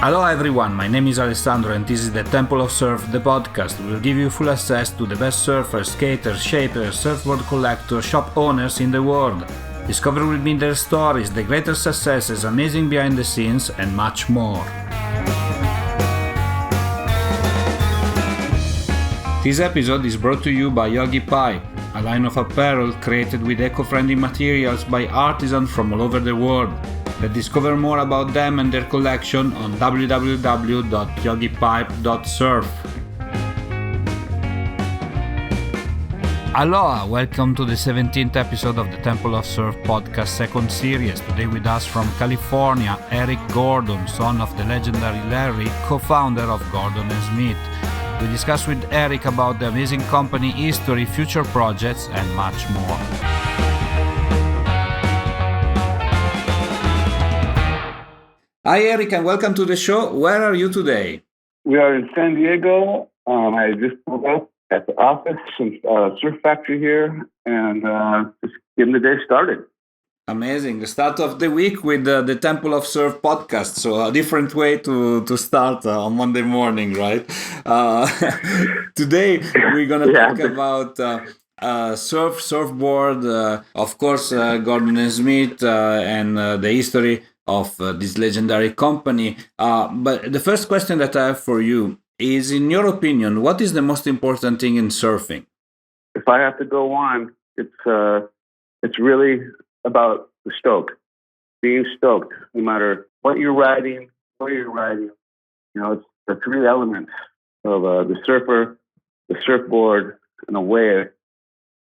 Aloha everyone, my name is Alessandro and this is the Temple of Surf, the podcast. We'll give you full access to the best surfers, skaters, shapers, surfboard collectors, shop owners in the world. Discover with me their stories, the greater successes, amazing behind the scenes, and much more. This episode is brought to you by Yogi Pipe, a line of apparel created with eco-friendly materials by artisans from all over the world. Let's discover more about them and their collection on www.yogipipe.surf. Aloha, welcome to the 17th episode of the Temple of Surf podcast second series. Today with us from California, Eric Gordon, son of the legendary Larry, co-founder of Gordon & Smith. We discuss with Eric about the amazing company history, future projects, and much more. Hi Eric and welcome to the show. Where are you today? We are in San Diego. I just pulled up at the office, some surf factory here, and just getting the day started. Amazing. The start of the week with the Temple of Surf podcast. So a different way to start on Monday morning, right? Today we're going to talk about surfboard, of course, Gordon & Smith and the history of this legendary company. But the first question that I have for you is, in your opinion, what is the most important thing in surfing? If I have to go on, it's really about the stoke, being stoked, no matter what you're riding, where you're riding. You know, it's the three elements of the surfer, the surfboard, and a wave.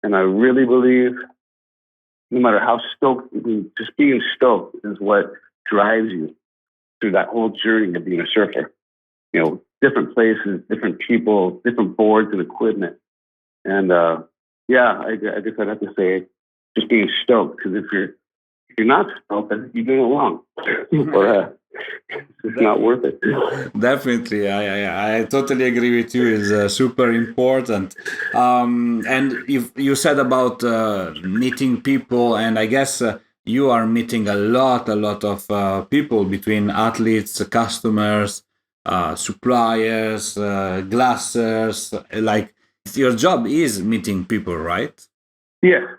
And I really believe, no matter how stoked, just being stoked is what drives you through that whole journey of being a surfer. You know, different places, different people, different boards and equipment. And I guess I'd have to say just being stoked, because if you're not stoked, you're doing it wrong. Or it's not worth it. Definitely, I totally agree with you. It's super important. And you said about meeting people, and I guess you are meeting a lot of people, between athletes, customers, suppliers, glassers. Like, your job is meeting people, right? Yeah.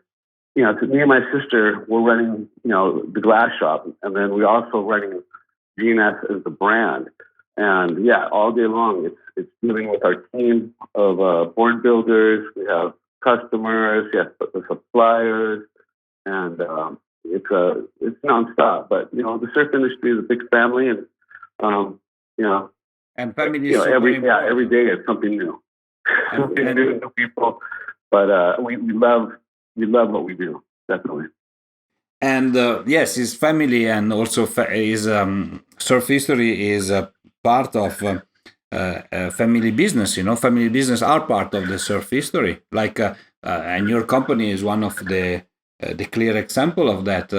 You know, me and my sister, we're running, the glass shop, and then we're also running GNS as the brand. And yeah, all day long, it's dealing with our team of board builders. We have customers, the suppliers, and it's nonstop. But the surf industry is a big family, and and family. Every day is something new. New people, but we love what we do, definitely. And yes, his family, and also his surf history is a part of family business. Family business are part of the surf history. Like, and your company is one of the clear example of that.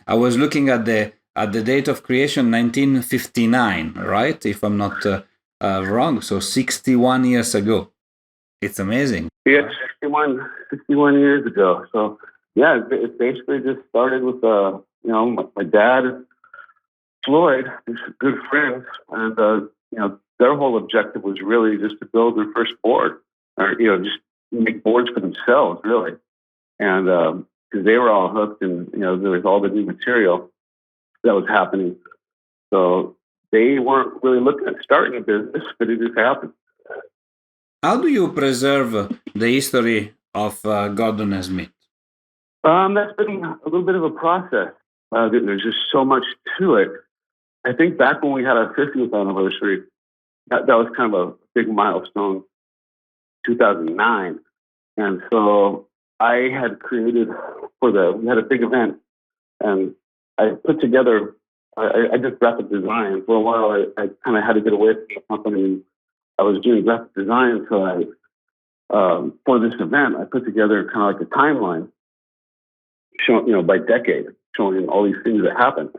I was looking at the date of creation, 1959, right? If I'm not wrong, so 61 years ago. It's amazing. Yeah, 61 years ago. So yeah, it basically just started with my dad, Floyd, good friends, and their whole objective was really just to build their first board, or just make boards for themselves, really, and because they were all hooked, and there was all the new material that was happening, so they weren't really looking at starting a business, but it just happened. How do you preserve the history of Gordon & Smith? That's been a little bit of a process. There's just so much to it. I think back when we had our 50th anniversary, that was kind of a big milestone, 2009. And so I had created we had a big event, and I put together, I did graphic design. For a while, I kind of had to get away from the company. I was doing graphic design, so for this event, I put together kind of like a timeline, showing, by decade, showing all these things that happened.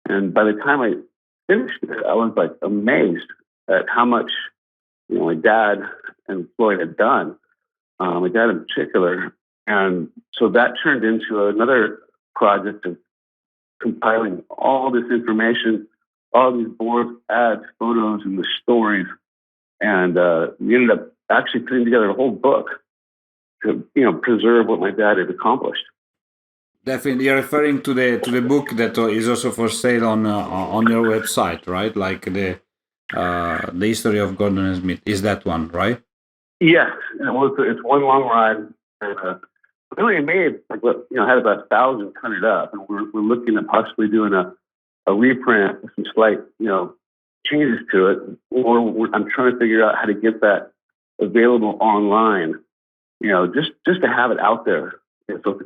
And by the time I finished it, I was like amazed at how much, my dad and Floyd had done. My dad in particular, and so that turned into another project of compiling all this information all these boards, ads, photos, and the stories. And we ended up actually putting together a whole book to, preserve what my dad had accomplished. Definitely, you're referring to the book that is also for sale on your website, right? Like the history of Gordon Smith. Is that one, right? Yes, it's one long ride. And, we only made had about 1,000 printed up, and we're looking at possibly doing a reprint with some slight changes to it, or I'm trying to figure out how to get that available online. Just to have it out there. And so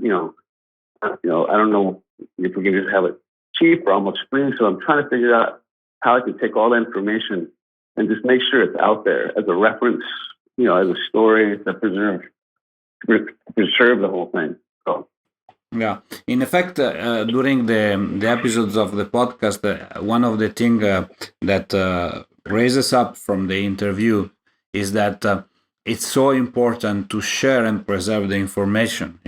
I don't know if we can just have it cheap or almost free. So I'm trying to figure out how I can take all that information and just make sure it's out there as a reference, as a story that preserve the whole thing. So. Yeah, in effect, during the episodes of the podcast, one of the things that raises up from the interview is that it's so important to share and preserve the information.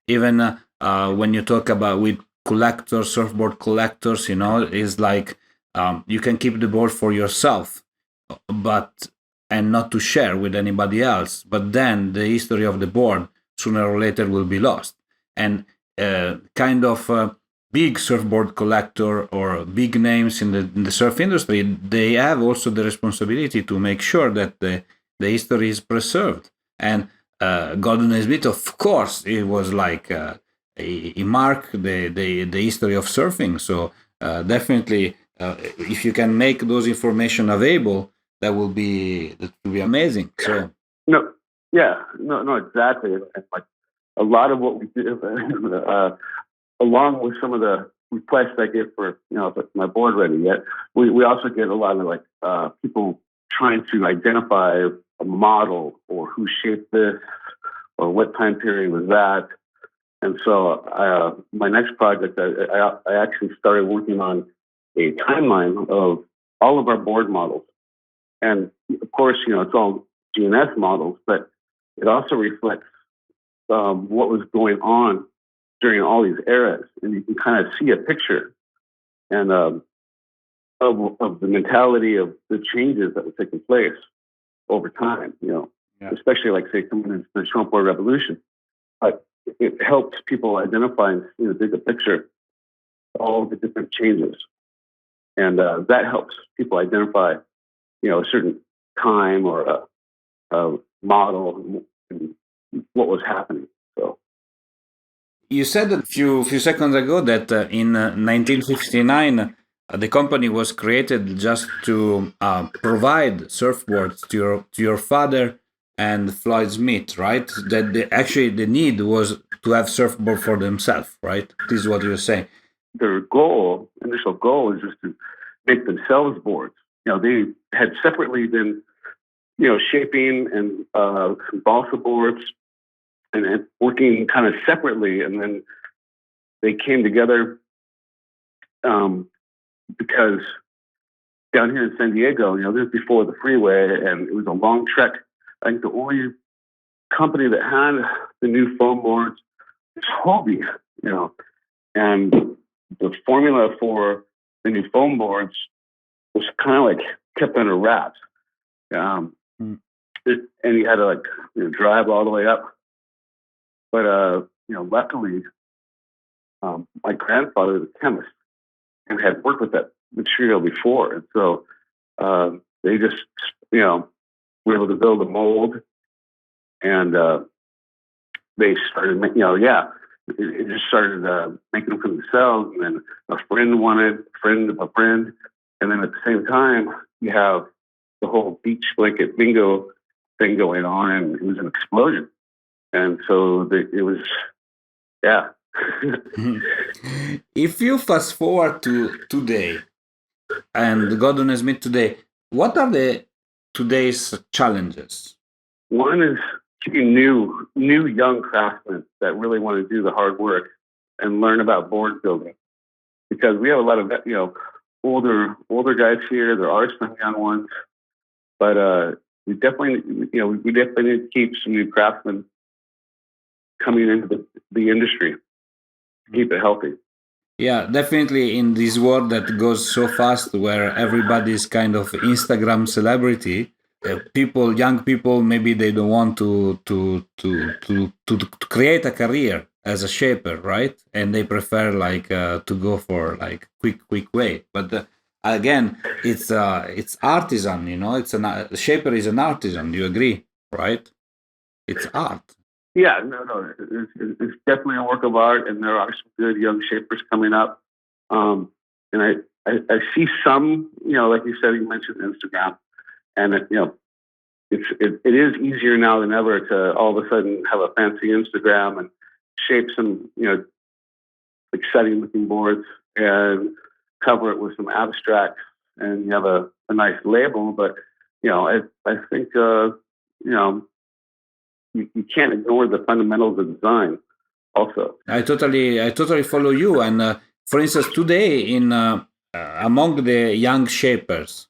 Even when you talk about with collectors, surfboard collectors, is like you can keep the board for yourself, but and not to share with anybody else. But then the history of the board sooner or later will be lost. And kind of big surfboard collector or big names in the surf industry, they have also the responsibility to make sure that the history is preserved. And Gordon Smith, of course, it was like he marked the history of surfing. So definitely, if you can make those information available, that will be amazing. So no, exactly. And like a lot of what we do, along with some of the requests I get for my board ready yet, we also get a lot of people trying to identify a model or who shaped this or what time period was that. And so my next project, I actually started working on a timeline of all of our board models. And of course, it's all GNS models, but it also reflects what was going on during all these eras. And you can kind of see a picture and of the mentality of the changes that were taking place over time, especially like, say, coming into the shortboard revolution. But it helps people identify and take a picture of all the different changes. And that helps people identify, a certain time or a model and what was happening. So you said a few seconds ago that in 1959 the company was created just to provide surfboards to your father and Floyd Smith, right? That actually the need was to have surfboard for themselves, right? This is what you're saying. Their initial goal, is just to make themselves boards. They had separately been, shaping and balsa boards and working kind of separately, and then they came together because down here in San Diego, this is before the freeway, and it was a long trek. I think the only company that had the new foam boards was Hobie, and the formula for the new foam boards was kind of like kept under wraps. And you had to drive all the way up. But luckily, my grandfather was a chemist and had worked with that material before, and so they just were able to build a mold, and they started making. It just started making them for themselves, and then a friend wanted a friend of a friend, and then at the same time you have the whole beach blanket bingo thing going on, and it was an explosion. And so it was, yeah. If you fast forward to today and Gordon Smith today, what are today's challenges? One is keeping new young craftsmen that really want to do the hard work and learn about board building, because we have a lot of older guys here. There are some young ones, but we definitely need to keep some new craftsmen coming into the industry, keep it healthy. Yeah, definitely in this world that goes so fast, where everybody's kind of Instagram celebrity, people, young people, maybe they don't want to create a career as a shaper, right? And they prefer like to go for like quick way. But again, it's artisan, you know. It's a shaper is an artisan. You agree, right? It's art. Yeah, no, it's definitely a work of art, and there are some good young shapers coming up. And I see some, like you said, you mentioned Instagram, and it is easier now than ever to all of a sudden have a fancy Instagram and shape some, exciting looking boards and cover it with some abstracts, and you have a nice label. But I think you can't ignore the fundamentals of design also. I totally follow you. And for instance, today in among the young shapers,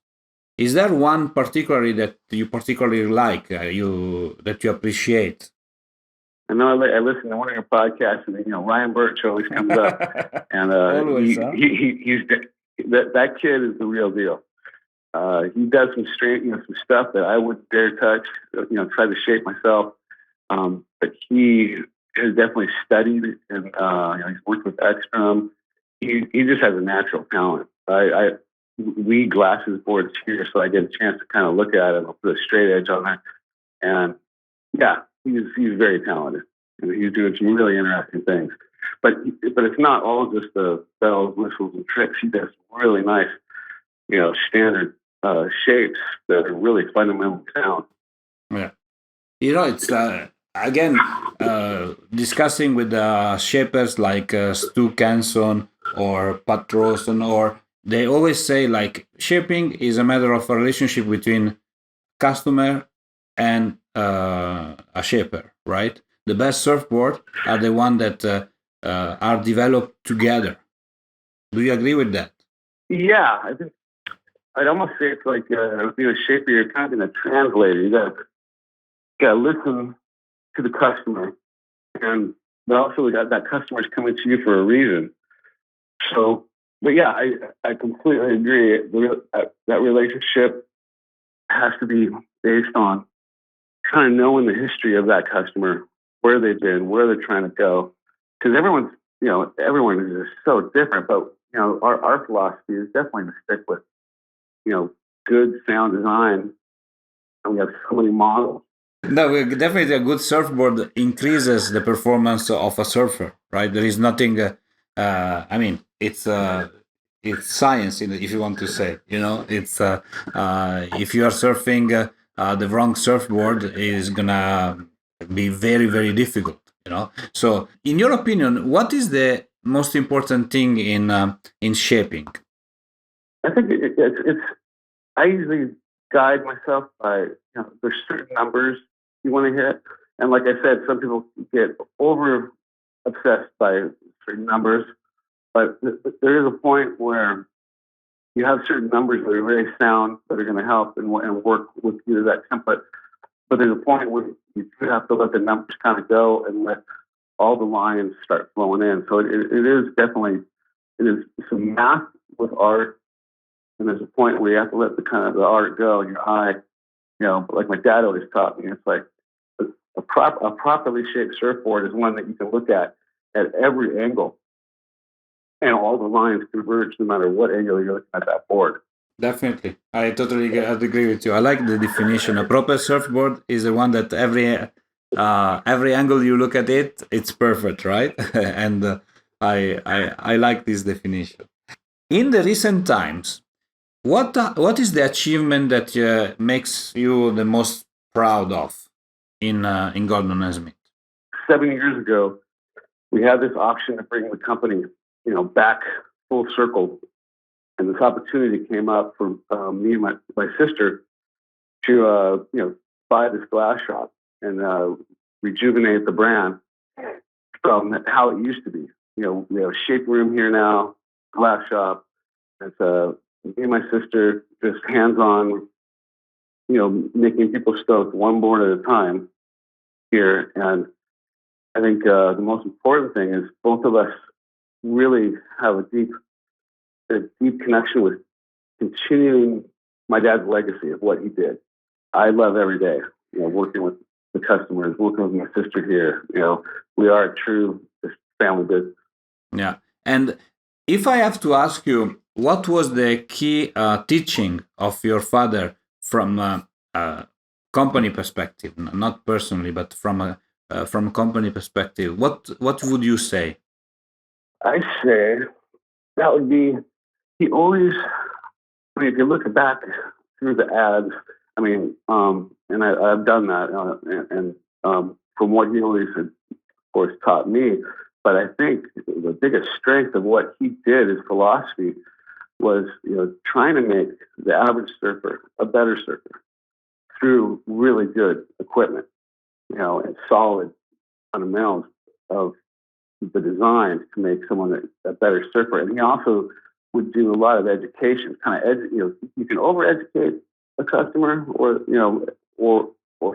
is there one particularly that you particularly like, you that you appreciate? I know I listen to one of your podcasts, and Ryan Birch always comes up, and Always, huh? that kid is the real deal. He does some some stuff that I wouldn't dare touch. Try to shape myself. But he has definitely studied, and he's worked with Ekstrom. He just has a natural talent. We glass his boards here, so I get a chance to kind of look at it. I'll put a straight edge on it, and yeah, he's very talented, and he's doing some really interesting things. But it's not all just the bells, whistles, and tricks. He does really nice, standard shapes that are really fundamentally sound. Yeah. It's again discussing with shapers like Stu Canson or Pat Rawson, or they always say like shaping is a matter of a relationship between customer and a shaper, right? The best surfboard are the one that are developed together. Do you agree with that? Yeah, I think I'd almost say it's like being a shaper. You're kind of a translator. You got to listen to the customer, and but also that customer's coming to you for a reason. So, but yeah, I completely agree. That relationship has to be based on kind of knowing the history of that customer, where they've been, where they're trying to go. Because everyone is just so different. But our philosophy is definitely to stick with good sound design, and we have so many models. No, definitely a good surfboard increases the performance of a surfer, right? There is nothing. I mean, it's science, if you want to say. It's if you are surfing the wrong surfboard, is gonna be very very difficult. So, in your opinion, what is the most important thing in shaping? I think it's. I usually guide myself by there's certain numbers you want to hit, and like I said, some people get over obsessed by certain numbers, but there is a point where you have certain numbers that are very sound that are going to help and work with either that template. But there's a point where you do have to let the numbers kind of go and let all the lines start flowing in. So it is definitely it is some math with art, and there's a point where you have to let the art go and your eye. Like my dad always taught me, it's like a properly shaped surfboard is one that you can look at every angle, and all the lines converge no matter what angle you're looking at that board. Definitely, I totally agree with you. I like the definition. A proper surfboard is the one that every angle you look at it, it's perfect, right? And I like this definition. In the recent times, what is the achievement that makes you the most proud of in Gordon and Smith? 7 years ago, we had this option to bring the company, back full circle, and this opportunity came up for me and my sister to, buy this glass shop and rejuvenate the brand from how it used to be. We have a shape room here now, glass shop. It's me and my sister just hands on, making people stoked one board at a time here. And I think the most important thing is both of us really have a deep connection with continuing my dad's legacy of what he did. I love every day, working with the customers, working with my sister here. We are a true just family business. Yeah. And if I have to ask you, what was the key teaching of your father from a company perspective, not personally, but from a company perspective? What would you say? I say that would be he always. I mean, if you look back through the ads, I mean, and I've done that, and from what he always had, of course, taught me. But I think the biggest strength of what he did, his philosophy, was trying to make the average surfer a better surfer through really good equipment, and solid fundamentals of the design to make someone a better surfer. And he also would do a lot of education, you can over-educate a customer, or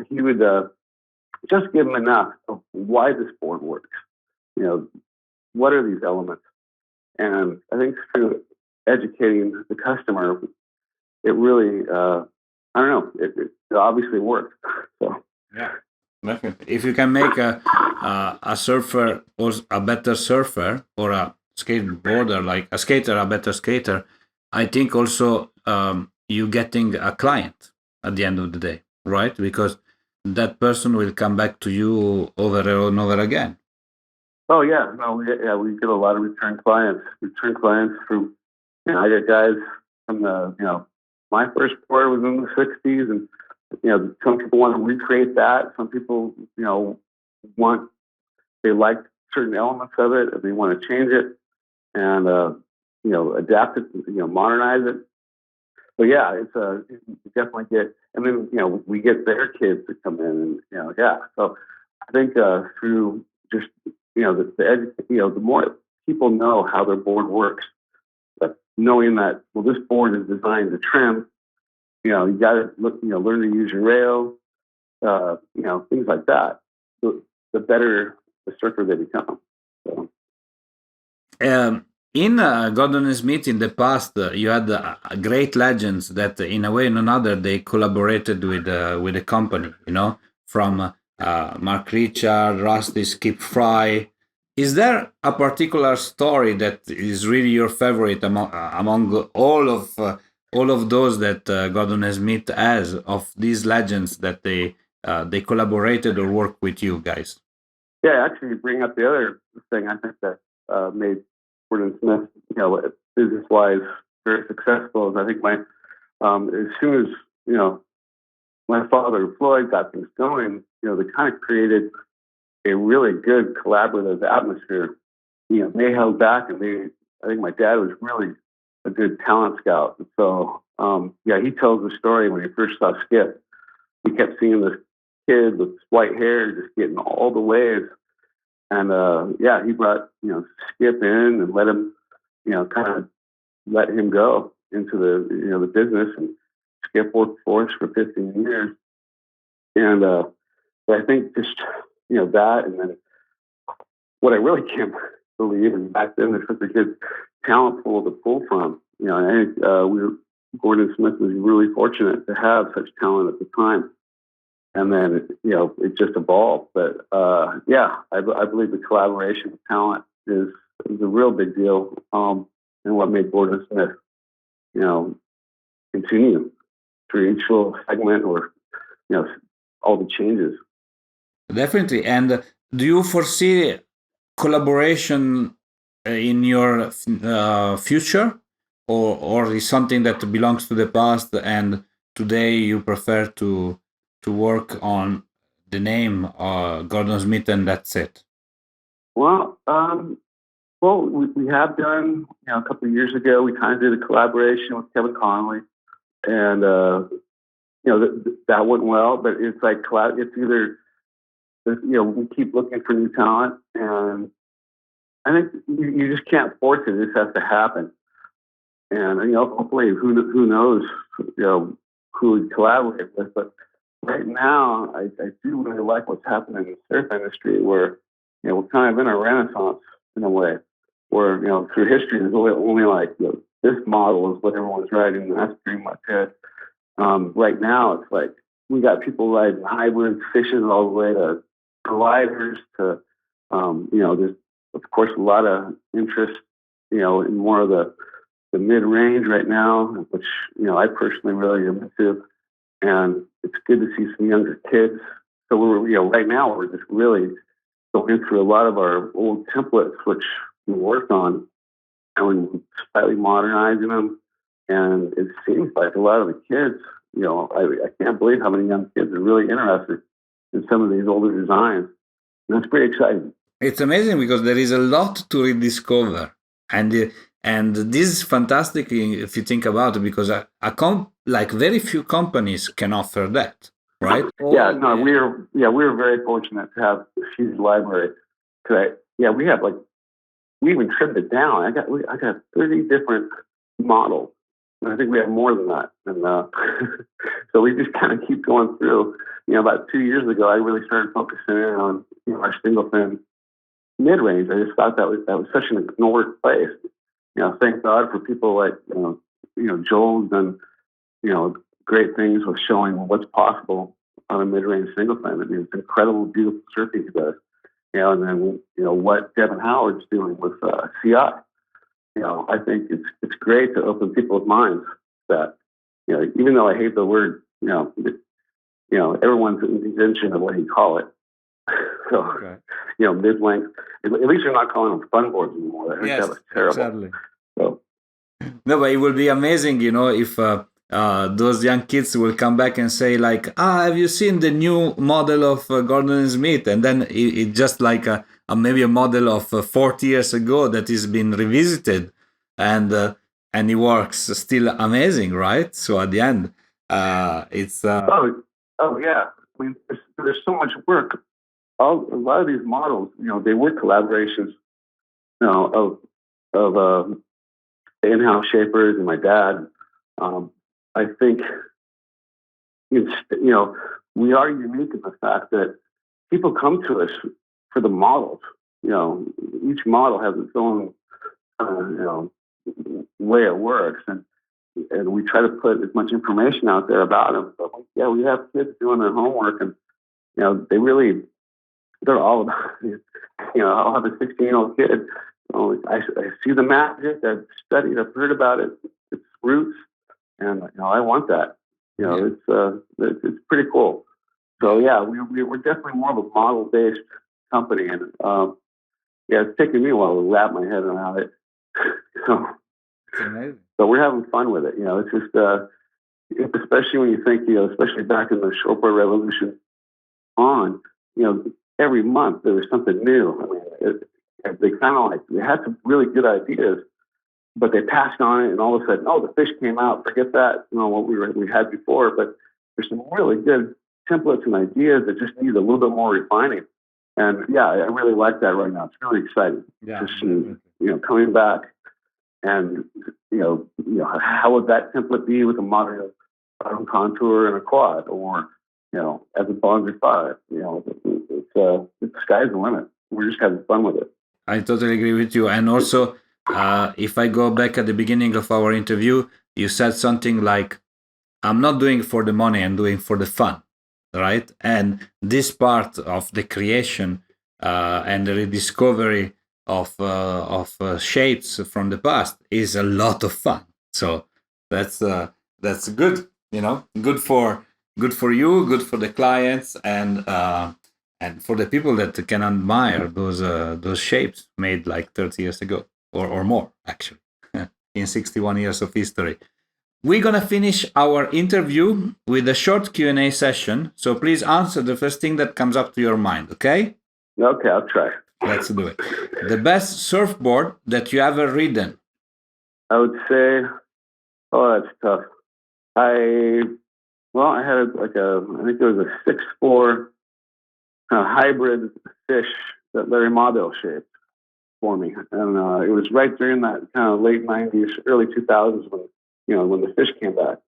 he would just give them enough of why this board works. You know, what are these elements? And I think through educating the customer, it really, I don't know, it obviously works. So Yeah, definitely. If you can make a surfer or a better surfer, or a skateboarder, like a skater, a better skater, I think also you getting a client at the end of the day, right? Because that person will come back to you over and over again. oh yeah, no, we get a lot of return clients. Return clients from, I get guys from my first board was in the '60s, and some people want to recreate that. Some people, want they like certain elements of it, and they want to change it and adapt it, modernize it. But yeah, you definitely get, and then we get their kids to come in, and yeah. So I think through just the more people know how their board works, but knowing that, well, this board is designed to trim. You got to learn to use your rail. Things like that. The better the surfer they become. So. In Gordon Smith, in the past, you had great legends that, in a way or another, they collaborated with the company. From Mark Richard, Rusty, Skip Fry. Is there a particular story that is really your favorite among all of those that Gordon Smith has, of these legends that they collaborated or worked with you guys? Yeah, actually, you bring up the other thing I think that made Gordon Smith, business-wise, very successful. And I think as soon as my father Floyd got things going, they kind of created a really good collaborative atmosphere. They held back, and I think my dad was really a good talent scout. And so, yeah, he tells the story when he first saw Skip. He kept seeing this kid with white hair just getting all the waves. And yeah, he brought Skip in and kind of let him go into the business. And Skip worked for us for 15 years. And but I think just that, and then what I really can't believe is back then there's such a good talent pool to pull from. I think Gordon Smith was really fortunate to have such talent at the time. And then it just evolved. But yeah, I believe the collaboration of talent is a real big deal, and what made Gordon Smith continue through each little segment, or all the changes. Definitely. And do you foresee collaboration in your future, or is something that belongs to the past, and today you prefer to work on the name Gordon Smith, and that's it? Well, we have done, a couple of years ago, we kind of did a collaboration with Kevin Connolly, and that went well. But it's like it's either we keep looking for new talent, and I think you just can't force it. It just has to happen. And hopefully, who knows, who we collaborate with. But right now, I do really like what's happening in the surf industry, where we're kind of in a renaissance in a way. where, through history, there's only like, this model is what everyone's riding, and that's pretty much it. Right now, it's like we got people riding hybrids, fishing all the way to gliders to, there's of course a lot of interest, in more of the mid range right now, which I personally really am into, and it's good to see some younger kids. So we're, right now we're just really going through a lot of our old templates, which we worked on, and we're slightly modernizing them. And it seems like a lot of the kids, I can't believe how many young kids are really interested in some of these older designs. And that's pretty exciting. It's amazing because there is a lot to rediscover, and this is fantastic if you think about it, because like very few companies can offer that, right? We're very fortunate to have a huge library. We have we even trimmed it down. I got 30 different models, and I think we have more than that. And so we just kind of keep going through. About 2 years ago, I really started focusing in on our single fin mid range. I just thought that was such an ignored place. Thank God for people like Joel's done great things with showing what's possible on a mid range single fin. I mean, it's incredible, beautiful surfing he does. And then what Devin Howard's doing with CI. I think it's great to open people's minds that even though I hate the word everyone's invention of what you call it. So okay. Mid length. At least you're not calling them fun boards anymore. I think that was terrible. Exactly. So. No, but it will be amazing, if those young kids will come back and say like, have you seen the new model of Gordon and Smith? And then it just like maybe a model of 40 years ago that is been revisited, and it works still amazing, right? So at the end, it's. Oh yeah, I mean, there's so much work. A lot of these models, they were collaborations, of in-house shapers and my dad. I think we are unique in the fact that people come to us for the models. Each model has its own way it works, and we try to put as much information out there about them. But we have kids doing their homework, and they're all about it. I'll have a 16-year-old kid. I see the magic. I've studied. I've heard about it. Its roots, and I want that. It's pretty cool. So we're definitely more of a model-based company, and it's taken me a while to wrap my head around it. It's amazing. So we're having fun with it. It's just especially when you think, especially back in the shortboard revolution every month there was something new. I mean, they kind of they had some really good ideas, but they passed on it, and all of a sudden, the fish came out. Forget that, what we had before. But there's some really good templates and ideas that just need a little bit more refining. And I really like that right now. It's really exciting. Yeah, to see, coming back, and how would that template be with a modern bottom contour and a quad, or as a Bonzer 5? It's the sky's the limit. We're just having fun with it. I totally agree with you. And also, if I go back at the beginning of our interview, you said something like, I'm not doing it for the money, I'm doing it for the fun, right? And this part of the creation and the rediscovery of shapes from the past is a lot of fun. So that's good, good for you, good for the clients, and for the people that can admire those shapes made like 30 years ago or more, actually, in 61 years of history. We're going to finish our interview with a short Q&A session. So please answer the first thing that comes up to your mind, okay? Okay, I'll try. Let's do it. The best surfboard that you ever ridden? I would say, that's tough. I had I think it was a 6'4" hybrid fish that Larry Mabel shaped for me. And it was right during that kind of late 90s, early 2000s when the fish came back,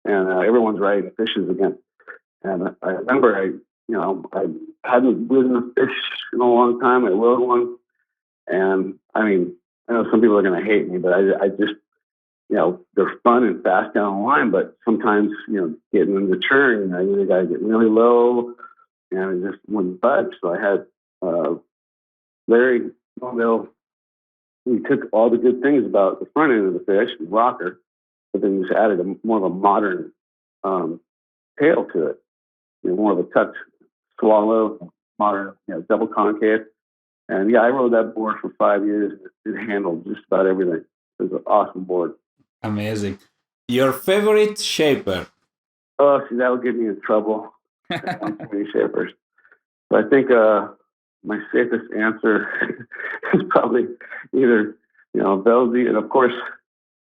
and everyone's riding fishes again. And I remember I hadn't ridden a fish in a long time. I rode one, and I mean, I know some people are going to hate me, but I just, they're fun and fast down the line, but sometimes, getting them to turn, I either got to get really low and it just wouldn't budge. So I had Larry Mondale. He took all the good things about the front end of the fish, the rocker, but then just added more of a modern tail to it. More of a tucked swallow, modern, double concave. And yeah, I rode that board for 5 years. It handled just about everything. It was an awesome board. Amazing. Your favorite shaper? Oh, see, that would get me in trouble. Too many shapers. But I think my safest answer is probably either, Velzy and of course,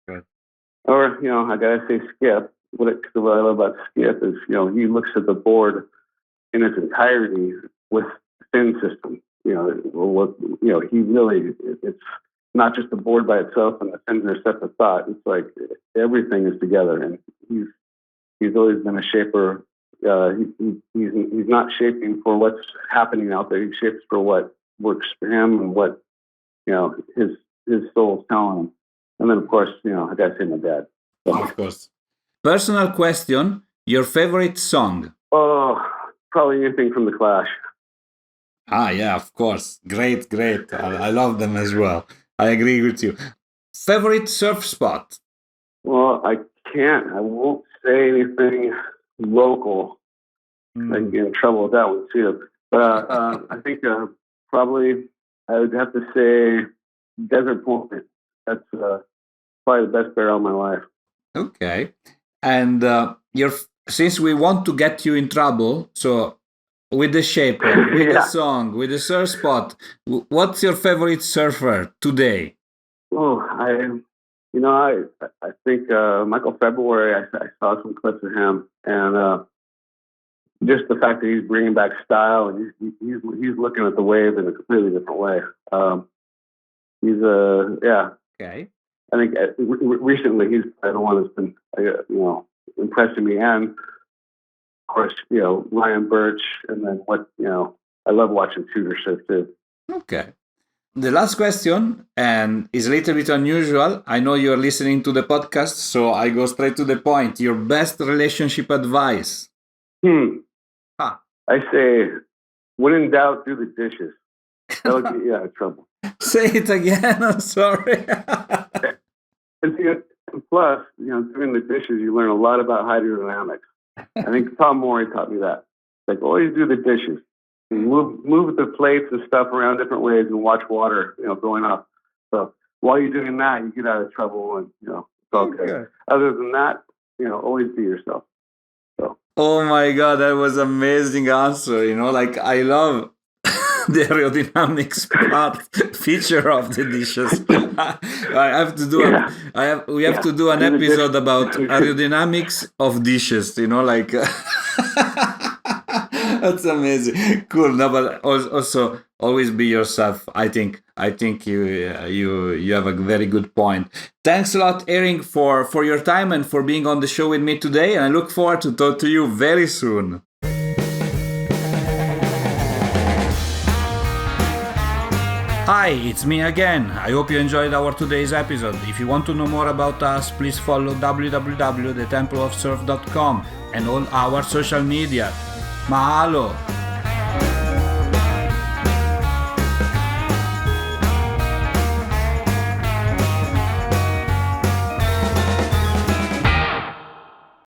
Good. Or, I gotta say Skip. What I love about Skip is, he looks at the board in its entirety with the fin system. He really, it's not just the board by itself and the fins are a separate thought. It's like everything is together, and he's always been a shaper. He's not shaping for what's happening out there. He shapes for what works for him and what his soul's telling him. And then of course, I gotta say my dad. So. Of course. Personal question: your favorite song? Oh, probably anything from the Clash. Ah, yeah, of course. Great. I love them as well. I agree with you. Favorite surf spot? Well, I won't say anything local. I can get in trouble with that one too. But I think probably I would have to say Desert Point. That's probably the best barrel of my life. Okay. And since we want to get you in trouble, so with the shaper, with the song, with the surf spot, what's your favorite surfer today? Oh, I think Michael February. I saw some clips of him, and just the fact that he's bringing back style and he's looking at the wave in a completely different way. Okay. I think recently he's the one that's been impressing me, and of course Ryan Birch, and then I love watching Tudor surf too. Okay. The last question, and is a little bit unusual. I know you're listening to the podcast, so I go straight to the point. Your best relationship advice? I say, when in doubt, do the dishes. That'll get you out of trouble. Say it again. I'm sorry. And plus, doing the dishes, you learn a lot about hydrodynamics. I think Tom Morey taught me that. Like, always do the dishes. Move the plates and stuff around different ways and watch water, going up. So while you're doing that, you get out of trouble and, it's all good. Other than that, always be yourself. So. Oh my God, that was amazing answer. I love the aerodynamics feature of the dishes. I have to do we have to do an episode about aerodynamics of dishes, That's amazing. Cool. No, but also always be yourself. I think you have a very good point. Thanks a lot, Eric, for your time and for being on the show with me today. And I look forward to talk to you very soon. Hi, it's me again. I hope you enjoyed our today's episode. If you want to know more about us, please follow www.thetempleofsurf.com and all our social media. Mahalo!